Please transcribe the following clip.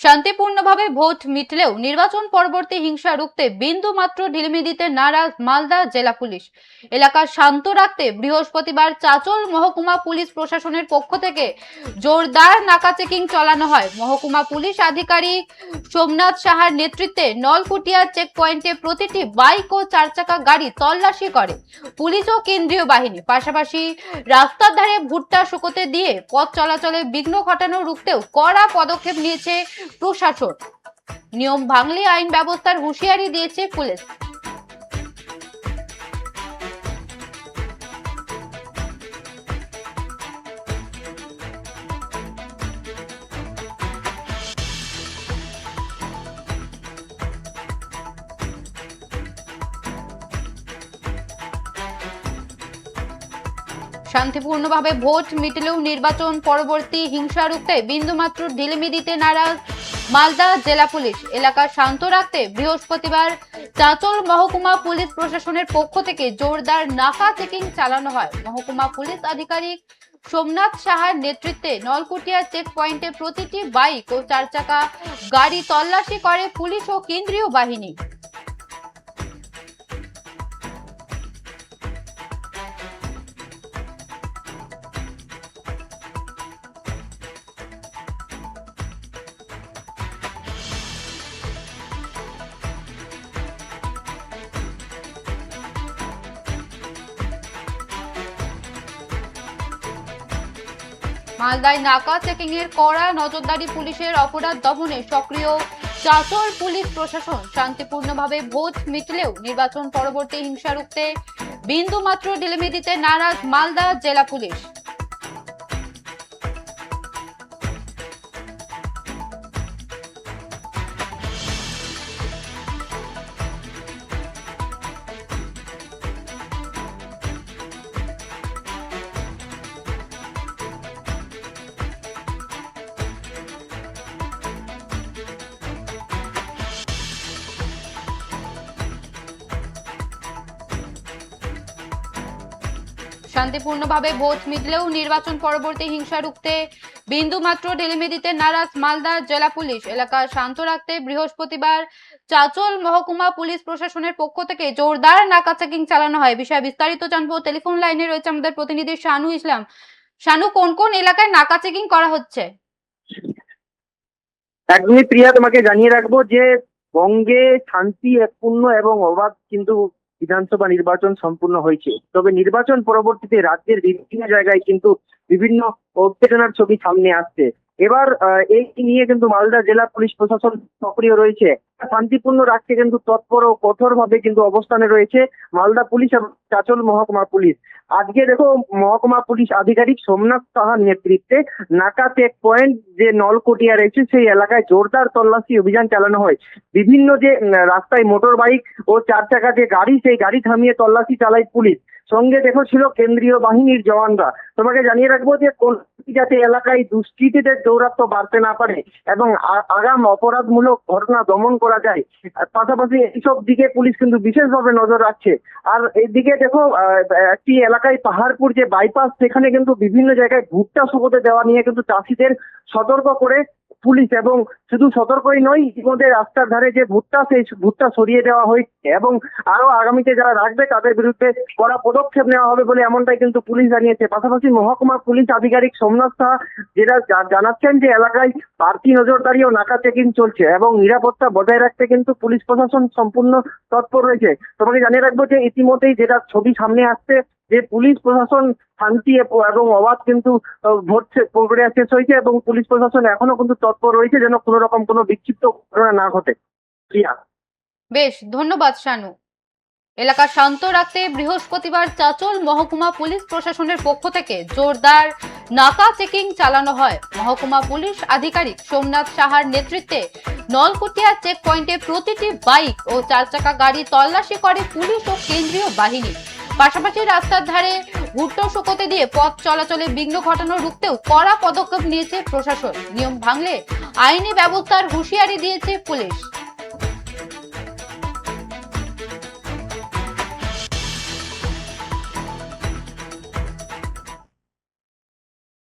শান্তিপূর্ণভাবে ভোট মিটলেও নির্বাচন পরবর্তী হিংসা রুখতে বিন্দু মাত্র ঢিলমি দিতে নারাজ মালদা জেলা পুলিশ। এলাকা শান্ত রাখতে বৃহস্পতিবার চাঁচল মহকুমা পুলিশ প্রশাসনের পক্ষ থেকে জোরদার নাকা চেকিং চালানো হয়। মহকুমা পুলিশ আধিকারিক সোমনাথ সাহার নেতৃত্বে নলকুটিয়া চেক পয়েন্টে প্রতিটি বাইক ও চারচাকা গাড়ি তল্লাশি করে পুলিশ ও কেন্দ্রীয় বাহিনী। পাশাপাশি রাস্তার ধারে ভুট্টা শুকোতে দিয়ে পথ চলাচলে বিঘ্ন ঘটানো রুখতেও কড়া পদক্ষেপ নিয়েছে প্রশাসন। নিয়ম ভাঙলে আইন ব্যবস্থার হুঁশিয়ারি দিয়েছে পুলিশ। শান্তিপূর্ণভাবে ভোট মিটলেও নির্বাচন পরবর্তী হিংসা রুখতে বিন্দুমাত্র ঢিলমি দিতে নারাজ মালদা জেলা পুলিশ। এলাকা শান্ত রাখতে বৃহস্পতিবার চাঁচল মহকুমা পুলিশ প্রশাসনের পক্ষ থেকে জোরদার নাকা চেকিং চালানো হয়। মহকুমা পুলিশ আধিকারিক সোমনাথ সাহার নেতৃত্বে নলকুটিয়া চেক পয়েন্টে প্রতিটি বাইক ও চারচাকা গাড়ি তল্লাশি করে পুলিশ ও কেন্দ্রীয় বাহিনী। মালদায় নাকা চেকিং এর কড়া নজরদারি পুলিশের অপরাধ দমনে সক্রিয় চাঁচল পুলিশ প্রশাসন। শান্তিপূর্ণভাবে ভোট মিটলেও নির্বাচন পরবর্তী হিংসা রুখতে বিন্দু মাত্র ঢিলমি দিতে নারাজ মালদা জেলা পুলিশ। শান্তিপূর্ণভাবে ভোট মিটলেও নির্বাচন পরবর্তী হিংসা রুখতে বিন্দু মাত্র ঢিলমি দিতে নারাজ মালদা জেলা পুলিশ। এলাকা শান্ত রাখতে বৃহস্পতিবার চাঁচল মহকুমা পুলিশ প্রশাসনের পক্ষ থেকে জোরদার নাকা চেকিং চালানো হয়। বিষয়ে বিস্তারিত জানবো, টেলিফোন লাইনে রয়েছে আমাদের প্রতিনিধি শানু ইসলাম। শানু, কোন কোন এলাকায় নাকা চেকিং করা হচ্ছে? একদমই প্রিয়া, তোমাকে জানিয়ে রাখবো যে বঙ্গে শান্তি পূর্ণ এবং অবাধ কিন্তু বিধানসভা নির্বাচন সম্পূর্ণ হয়েছে। তবে নির্বাচন পরবর্তীতে রাজ্যের বিভিন্ন জায়গায় কিন্তু বিভিন্ন উত্তেজনার ছবি সামনে আসছে। এবার এই নিয়ে কিন্তু মালদা জেলা পুলিশ প্রশাসন সক্রিয় রয়েছে। শান্তিপূর্ণ রাখতে কিন্তু তৎপর ও কঠোর ভাবে কিন্তু অবস্থানে রয়েছে মালদা পুলিশ এবং চাঁচল মহকুমা পুলিশ। আজকে দেখো, মহকুমা পুলিশ আধিকারিক সোমনাথ সাহার নেতৃত্বে নাকা চেক পয়েন্ট যে নলকুটিয়া রয়েছে সেই এলাকায় জোরদার তল্লাশি অভিযান চালানো হয়। বিভিন্ন যে রাস্তায় মোটর বাইক ও চার চাকা যে গাড়ি, সেই গাড়ি থামিয়ে তল্লাশি চালায় পুলিশ। সঙ্গে দেখো ছিল কেন্দ্রীয় বাহিনীর জওয়ানরা। তোমাকে জানিয়ে রাখবো যে কোন যাতে এলাকায় দুষ্কৃতীদের দৌরাত্ম বাড়তে না পারে এবং আগাম অপরাধমূলক ঘটনা দমন করা যায়। পাশাপাশি এইসব দিকে পুলিশ কিন্তু বিশেষভাবে নজর রাখছে। আর এইদিকে দেখো, একটি এলাকায় পাহাড়পুর যে বাইপাস, সেখানে কিন্তু বিভিন্ন জায়গায় ভুট্টা শুকোতে দেওয়া নিয়ে কিন্তু চাষিদের সতর্ক করে পুলিশ, এবং শুধু সতর্কই নয়, ইতিমধ্যে রাস্তার ধারে যে ভুট্টা, সেই ভুট্টা সরিয়ে দেওয়া হয়েছে এবং আরো আগামীতে যারা রাখবে তাদের বিরুদ্ধে কড়া পদক্ষেপ নেওয়া হবে বলে এমনটাই কিন্তু পুলিশ জানিয়েছে। পাশাপাশি মহকুমা পুলিশ আধিকারিক সোমনাথ সাহা যেটা জানাচ্ছেন যে এলাকায় বাড়তি নজরদারি ও নাকা চেকিং চলছে এবং নিরাপত্তা বজায় রাখতে কিন্তু পুলিশ প্রশাসন সম্পূর্ণ তৎপর রয়েছে। তোমাকে জানিয়ে রাখবো যে ইতিমধ্যেই যেটা ছবি সামনে আসছে যে পুলিশ প্রশাসন শান্তি এবং অবাধ কিন্তু ভোট প্রক্রিয়া শেষ হয়েছে এবং পুলিশ প্রশাসন এখনো কিন্তু তৎপর রয়েছে যেন কোনো রকম কোনো বিক্ষিপ্ত ঘটনা না ঘটে। বেশ, ধন্যবাদ শানু। এলাকা শান্ত রাখতে বৃহস্পতিবার চাঁচল মহকুমা পুলিশ প্রশাসনের পক্ষ থেকে জোরদার নাকা চেকিং চালানো হয়। মহকুমা পুলিশ আধিকারিক সোমনাথ সাহার নেতৃত্বে নলকুটিয়া চেক পয়েন্টে প্রতিটি বাইক ও চারচাকা গাড়ি তল্লাশি করে পুলিশ ও কেন্দ্রীয় বাহিনী। পাশাপাশি রাস্তার ধারে ভুট্টা শুকোতে দিয়ে পথ চলাচলে বিঘ্ন ঘটানো রুখতেও কড়া পদক্ষেপ নিয়েছে প্রশাসন। নিয়ম ভাঙলে আইনি ব্যবস্থার হুঁশিয়ারি দিয়েছে পুলিশ।